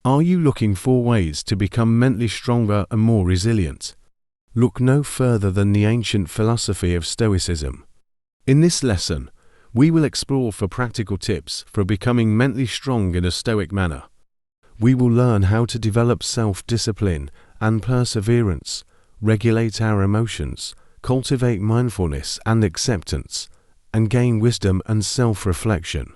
Are you looking for ways to become mentally stronger and more resilient? Look no further than the ancient philosophy of Stoicism. In this lesson, we will explore for practical tips for becoming mentally strong in a Stoic manner. We will learn how to develop self-discipline and perseverance, regulate our emotions, cultivate mindfulness and acceptance, and gain wisdom and self-reflection.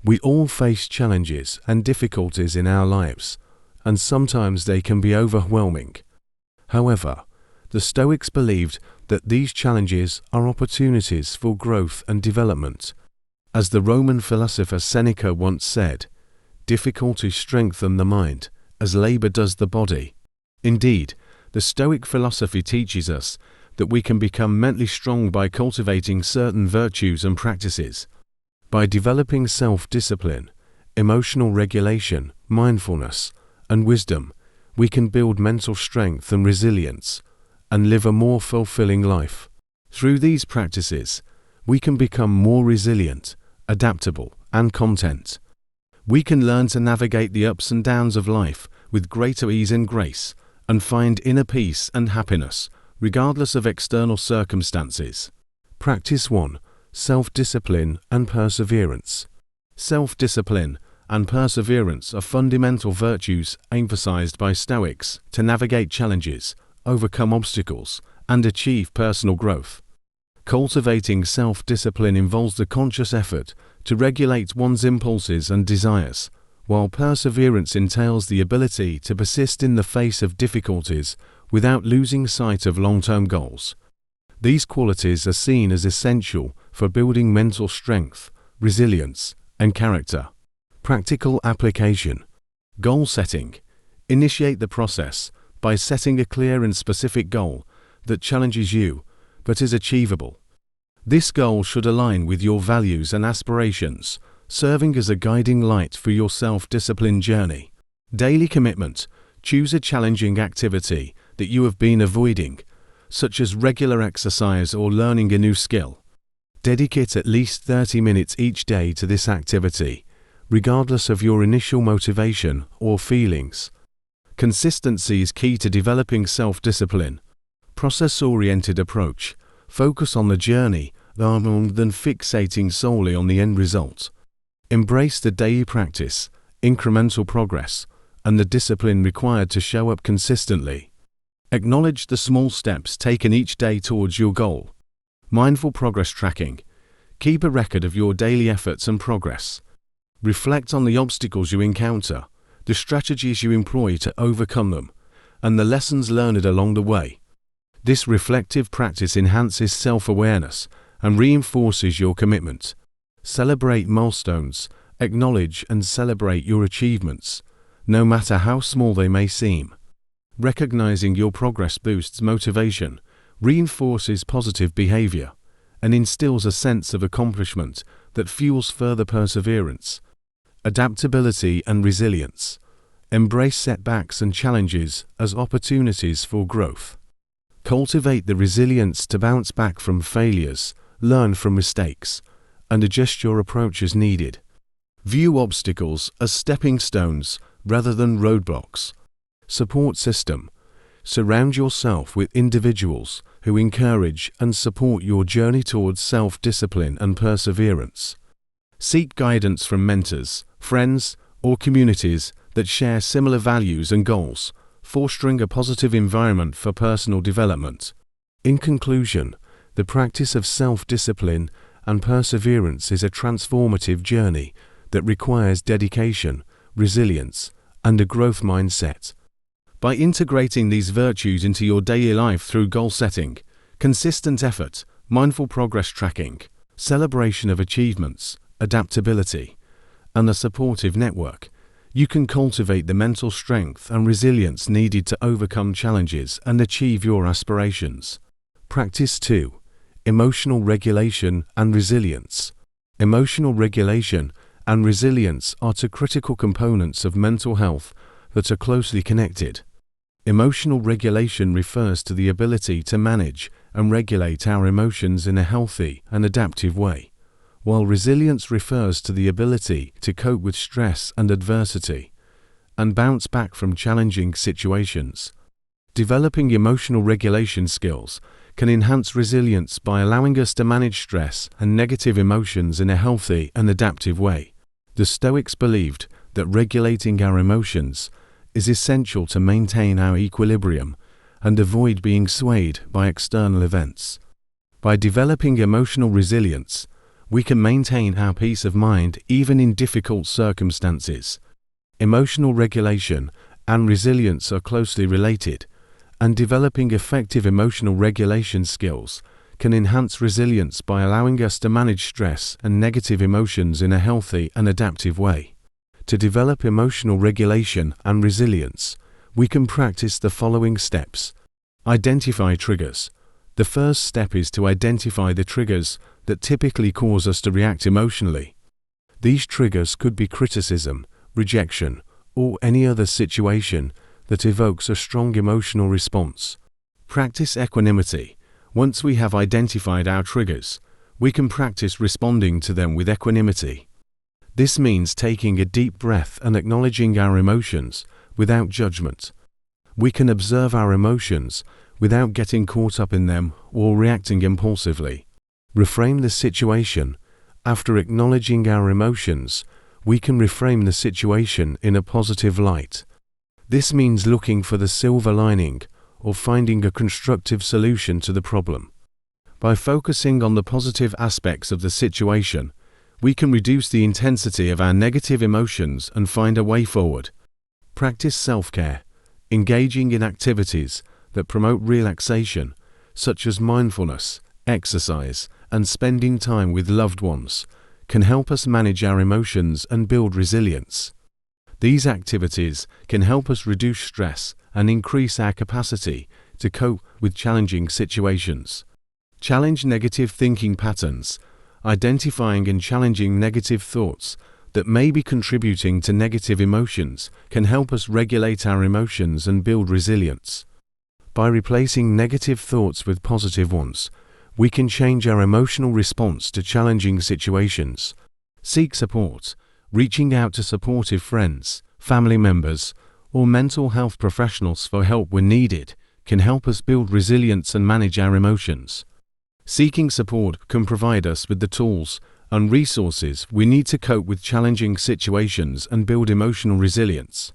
We all face challenges and difficulties in our lives, and sometimes they can be overwhelming. However, the Stoics believed that these challenges are opportunities for growth and development. As the Roman philosopher Seneca once said, "Difficulties strengthen the mind, as labor does the body." Indeed, the Stoic philosophy teaches us that we can become mentally strong by cultivating certain virtues and practices. By developing self-discipline, emotional regulation, mindfulness, and wisdom, we can build mental strength and resilience, and live a more fulfilling life. Through these practices, we can become more resilient, adaptable, and content. We can learn to navigate the ups and downs of life with greater ease and grace, and find inner peace and happiness, regardless of external circumstances. Practice 1. Self-discipline and perseverance. Self-discipline and perseverance are fundamental virtues emphasized by Stoics to navigate challenges, overcome obstacles, and achieve personal growth. Cultivating self-discipline involves the conscious effort to regulate one's impulses and desires, while perseverance entails the ability to persist in the face of difficulties without losing sight of long-term goals. These qualities are seen as essential for building mental strength, resilience, and character. Practical application. Goal setting. Initiate the process by setting a clear and specific goal that challenges you but is achievable. This goal should align with your values and aspirations, serving as a guiding light for your self-discipline journey. Daily commitment. Choose a challenging activity that you have been avoiding, such as regular exercise or learning a new skill. Dedicate at least 30 minutes each day to this activity, regardless of your initial motivation or feelings. Consistency is key to developing self-discipline. Process-oriented approach. Focus on the journey rather than fixating solely on the end result. Embrace the daily practice, incremental progress, and the discipline required to show up consistently. Acknowledge the small steps taken each day towards your goal. Mindful progress tracking. Keep a record of your daily efforts and progress. Reflect on the obstacles you encounter, the strategies you employ to overcome them, and the lessons learned along the way. This reflective practice enhances self-awareness and reinforces your commitment. Celebrate milestones. Acknowledge and celebrate your achievements, no matter how small they may seem. Recognizing your progress boosts motivation, reinforces positive behavior, and instills a sense of accomplishment that fuels further perseverance. Adaptability and resilience. Embrace setbacks and challenges as opportunities for growth. Cultivate the resilience to bounce back from failures, learn from mistakes, and adjust your approach as needed. View obstacles as stepping stones rather than roadblocks. Support system. Surround yourself with individuals who encourage and support your journey towards self-discipline and perseverance. Seek guidance from mentors, friends, or communities that share similar values and goals, fostering a positive environment for personal development. In conclusion, the practice of self-discipline and perseverance is a transformative journey that requires dedication, resilience, and a growth mindset. By integrating these virtues into your daily life through goal setting, consistent effort, mindful progress tracking, celebration of achievements, adaptability, and a supportive network, you can cultivate the mental strength and resilience needed to overcome challenges and achieve your aspirations. Practice 2. Emotional regulation and resilience. Emotional regulation and resilience are two critical components of mental health that are closely connected. Emotional regulation refers to the ability to manage and regulate our emotions in a healthy and adaptive way, while resilience refers to the ability to cope with stress and adversity. and bounce back from challenging situations. Developing emotional regulation skills can enhance resilience by allowing us to manage stress and negative emotions in a healthy and adaptive way. The Stoics believed that regulating our emotions is essential to maintain our equilibrium and avoid being swayed by external events. By developing emotional resilience, we can maintain our peace of mind even in difficult circumstances. Emotional regulation and resilience are closely related, and developing effective emotional regulation skills can enhance resilience by allowing us to manage stress and negative emotions in a healthy and adaptive way. To develop emotional regulation and resilience, we can practice the following steps. Identify triggers. The first step is to identify the triggers that typically cause us to react emotionally. These triggers could be criticism, rejection, or any other situation that evokes a strong emotional response. Practice equanimity. Once we have identified our triggers, we can practice responding to them with equanimity. This means taking a deep breath and acknowledging our emotions without judgment. We can observe our emotions without getting caught up in them or reacting impulsively. Reframe the situation. After acknowledging our emotions, we can reframe the situation in a positive light. This means looking for the silver lining or finding a constructive solution to the problem. By focusing on the positive aspects of the situation, we can reduce the intensity of our negative emotions and find a way forward. Practice self-care. Engaging in activities that promote relaxation, such as mindfulness, exercise, and spending time with loved ones, can help us manage our emotions and build resilience. These activities can help us reduce stress and increase our capacity to cope with challenging situations. Challenge negative thinking patterns. Identifying and challenging negative thoughts that may be contributing to negative emotions can help us regulate our emotions and build resilience. By replacing negative thoughts with positive ones, we can change our emotional response to challenging situations. Seek support. Reaching out to supportive friends, family members, or mental health professionals for help when needed can help us build resilience and manage our emotions. Seeking support can provide us with the tools and resources we need to cope with challenging situations and build emotional resilience.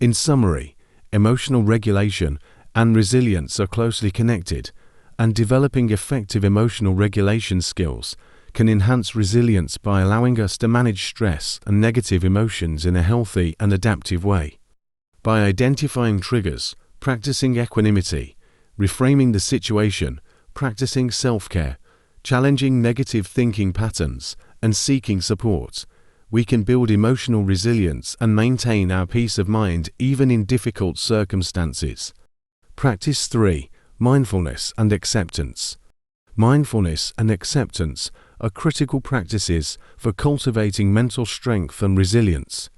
In summary, emotional regulation and resilience are closely connected, and developing effective emotional regulation skills can enhance resilience by allowing us to manage stress and negative emotions in a healthy and adaptive way. By identifying triggers, practicing equanimity, reframing the situation, practicing self-care, challenging negative thinking patterns, and seeking support, we can build emotional resilience and maintain our peace of mind even in difficult circumstances. Practice 3. Mindfulness and acceptance. Mindfulness and acceptance are critical practices for cultivating mental strength and resilience.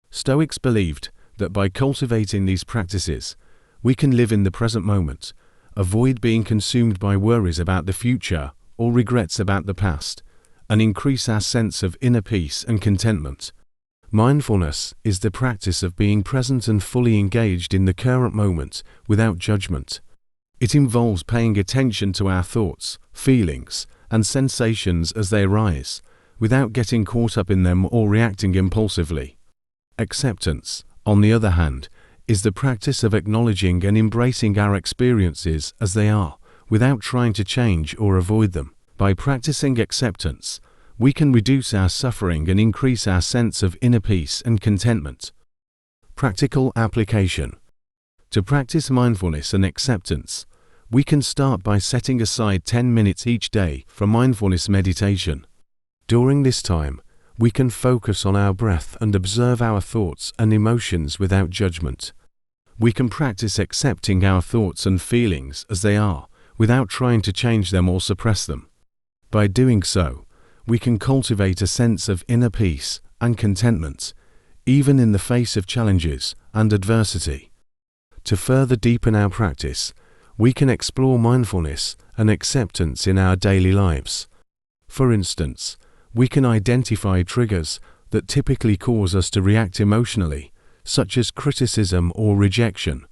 Stoics believed that by cultivating these practices, we can live in the present moment, avoid being consumed by worries about the future or regrets about the past, and increase our sense of inner peace and contentment. Mindfulness is the practice of being present and fully engaged in the current moment without judgment. It involves paying attention to our thoughts, feelings, and sensations as they arise, without getting caught up in them or reacting impulsively. Acceptance, on the other hand, is the practice of acknowledging and embracing our experiences as they are, without trying to change or avoid them. By practicing acceptance, we can reduce our suffering and increase our sense of inner peace and contentment. Practical application. To practice mindfulness and acceptance, we can start by setting aside 10 minutes each day for mindfulness meditation. During this time, we can focus on our breath and observe our thoughts and emotions without judgment. We can practice accepting our thoughts and feelings as they are, without trying to change them or suppress them. By doing so, we can cultivate a sense of inner peace and contentment, even in the face of challenges and adversity. To further deepen our practice, we can explore mindfulness and acceptance in our daily lives. For instance, we can identify triggers that typically cause us to react emotionally, such as criticism or rejection.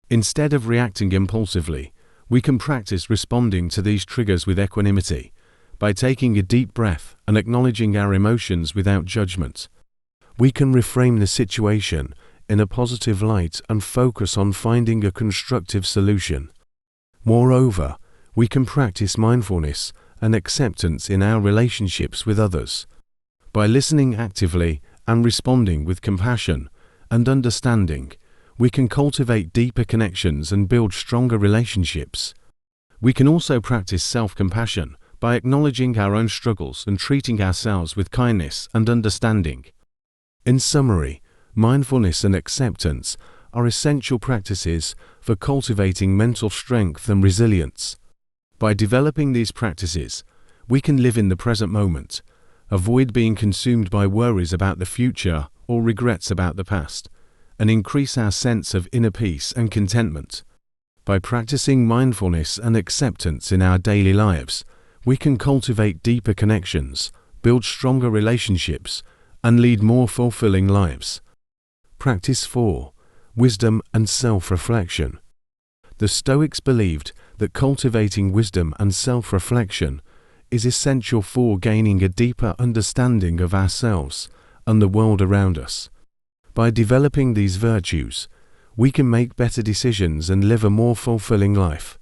Instead of reacting impulsively, we can practice responding to these triggers with equanimity, by taking a deep breath and acknowledging our emotions without judgment. We can reframe the situation in a positive light and focus on finding a constructive solution. Moreover, we can practice mindfulness and acceptance in our relationships with others. By listening actively and responding with compassion and understanding, we can cultivate deeper connections and build stronger relationships. We can also practice self-compassion by acknowledging our own struggles and treating ourselves with kindness and understanding. In summary, mindfulness and acceptance are essential practices for cultivating mental strength and resilience. By developing these practices, we can live in the present moment, avoid being consumed by worries about the future or regrets about the past, and increase our sense of inner peace and contentment. By practicing mindfulness and acceptance in our daily lives, we can cultivate deeper connections, build stronger relationships, and lead more fulfilling lives. Practice 4. Wisdom and self-reflection. The Stoics believed that cultivating wisdom and self-reflection is essential for gaining a deeper understanding of ourselves and the world around us. By developing these virtues, we can make better decisions and live a more fulfilling life.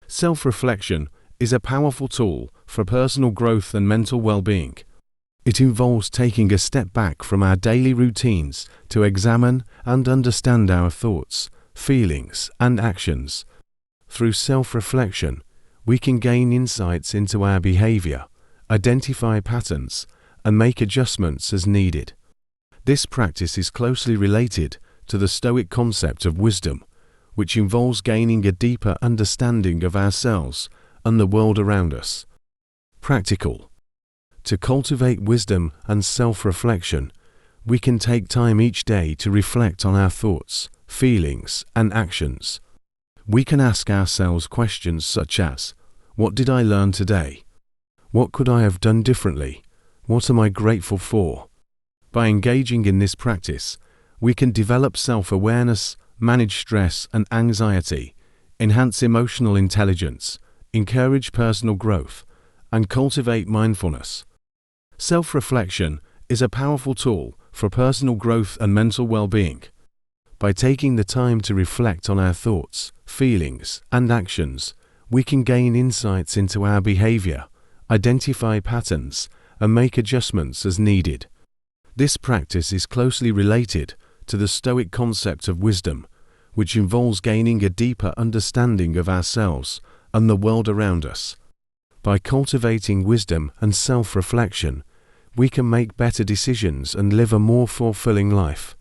Self-reflection is a powerful tool for personal growth and mental well-being. It involves taking a step back from our daily routines to examine and understand our thoughts, feelings, and actions. Through self-reflection, we can gain insights into our behavior, identify patterns, and make adjustments as needed. This practice is closely related to the Stoic concept of wisdom, which involves gaining a deeper understanding of ourselves and the world around us. Practical. To cultivate wisdom and self-reflection, we can take time each day to reflect on our thoughts, feelings, and actions. We can ask ourselves questions such as, what did I learn today? What could I have done differently? What am I grateful for? By engaging in this practice, we can develop self-awareness, manage stress and anxiety, enhance emotional intelligence, encourage personal growth, and cultivate mindfulness. Self-reflection is a powerful tool for personal growth and mental well-being. By taking the time to reflect on our thoughts, feelings, and actions, we can gain insights into our behavior, identify patterns, and make adjustments as needed. This practice is closely related to the Stoic concept of wisdom, which involves gaining a deeper understanding of ourselves and the world around us. By cultivating wisdom and self-reflection, we can make better decisions and live a more fulfilling life.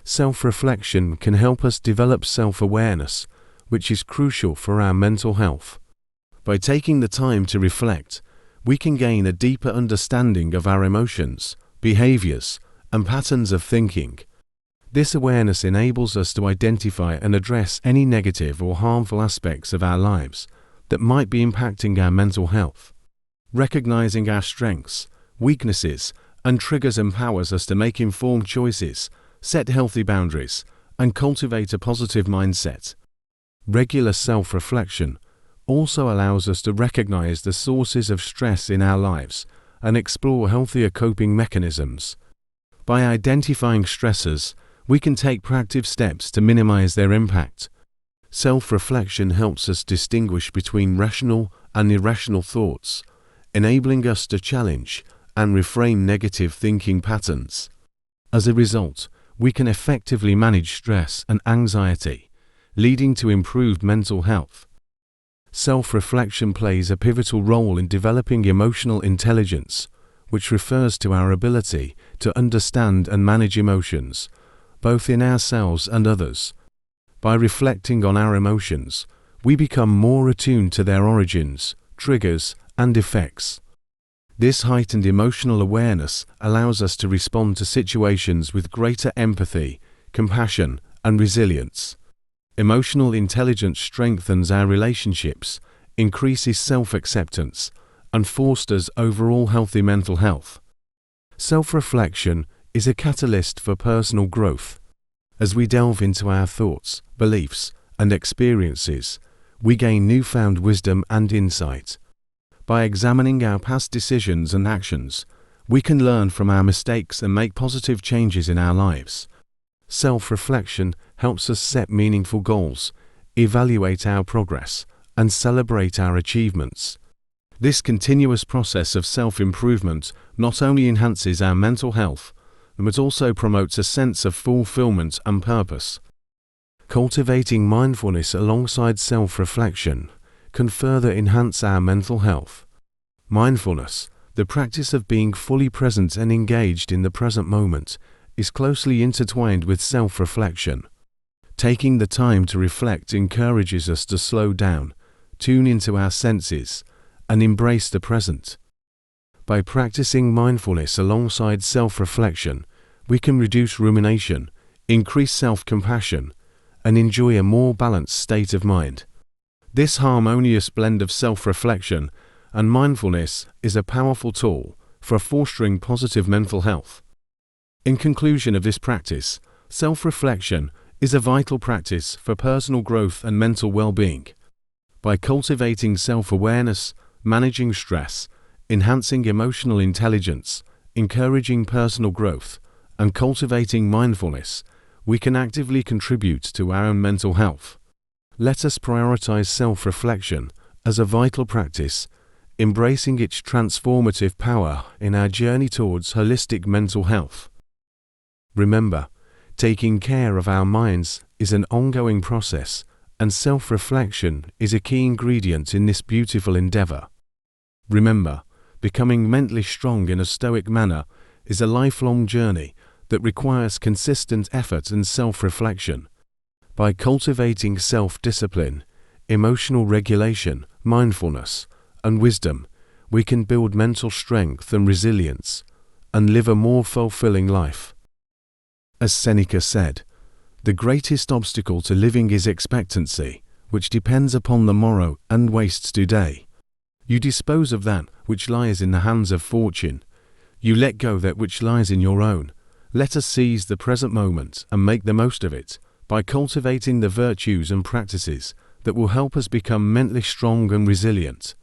Self-reflection can help us develop self-awareness, which is crucial for our mental health. By taking the time to reflect, we can gain a deeper understanding of our emotions, behaviors, and patterns of thinking. This awareness enables us to identify and address any negative or harmful aspects of our lives that might be impacting our mental health. Recognizing our strengths, weaknesses, and triggers empowers us to make informed choices, set healthy boundaries, and cultivate a positive mindset. Regular self-reflection also allows us to recognize the sources of stress in our lives and explore healthier coping mechanisms. By identifying stressors, we can take proactive steps to minimize their impact. Self-reflection helps us distinguish between rational and irrational thoughts, enabling us to challenge and reframe negative thinking patterns. As a result, we can effectively manage stress and anxiety, leading to improved mental health. Self-reflection plays a pivotal role in developing emotional intelligence, which refers to our ability to understand and manage emotions, both in ourselves and others. By reflecting on our emotions, we become more attuned to their origins, triggers, and effects. This heightened emotional awareness allows us to respond to situations with greater empathy, compassion, and resilience. Emotional intelligence strengthens our relationships, increases self-acceptance, and fosters overall healthy mental health. Self-reflection is a catalyst for personal growth. As we delve into our thoughts, beliefs, and experiences, we gain newfound wisdom and insight. By examining our past decisions and actions, we can learn from our mistakes and make positive changes in our lives. Self-reflection helps us set meaningful goals, evaluate our progress, and celebrate our achievements. This continuous process of self-improvement not only enhances our mental health, but also promotes a sense of fulfillment and purpose. Cultivating mindfulness alongside self-reflection can further enhance our mental health. Mindfulness, the practice of being fully present and engaged in the present moment, is closely intertwined with self-reflection. Taking the time to reflect encourages us to slow down, tune into our senses, and embrace the present. By practicing mindfulness alongside self-reflection, we can reduce rumination, increase self-compassion, and enjoy a more balanced state of mind. This harmonious blend of self-reflection and mindfulness is a powerful tool for fostering positive mental health. In conclusion of this practice, self-reflection is a vital practice for personal growth and mental well-being. By cultivating self-awareness, managing stress, enhancing emotional intelligence, encouraging personal growth, and cultivating mindfulness, we can actively contribute to our own mental health. Let us prioritize self-reflection as a vital practice, embracing its transformative power in our journey towards holistic mental health. Remember, taking care of our minds is an ongoing process, and self-reflection is a key ingredient in this beautiful endeavor. Remember, becoming mentally strong in a Stoic manner is a lifelong journey that requires consistent effort and self-reflection. By cultivating self-discipline, emotional regulation, mindfulness, and wisdom, we can build mental strength and resilience, and live a more fulfilling life. As Seneca said, "The greatest obstacle to living is expectancy, which depends upon the morrow and wastes today. You dispose of that which lies in the hands of fortune. You let go that which lies in your own. Let us seize the present moment and make the most of it by cultivating the virtues and practices that will help us become mentally strong and resilient."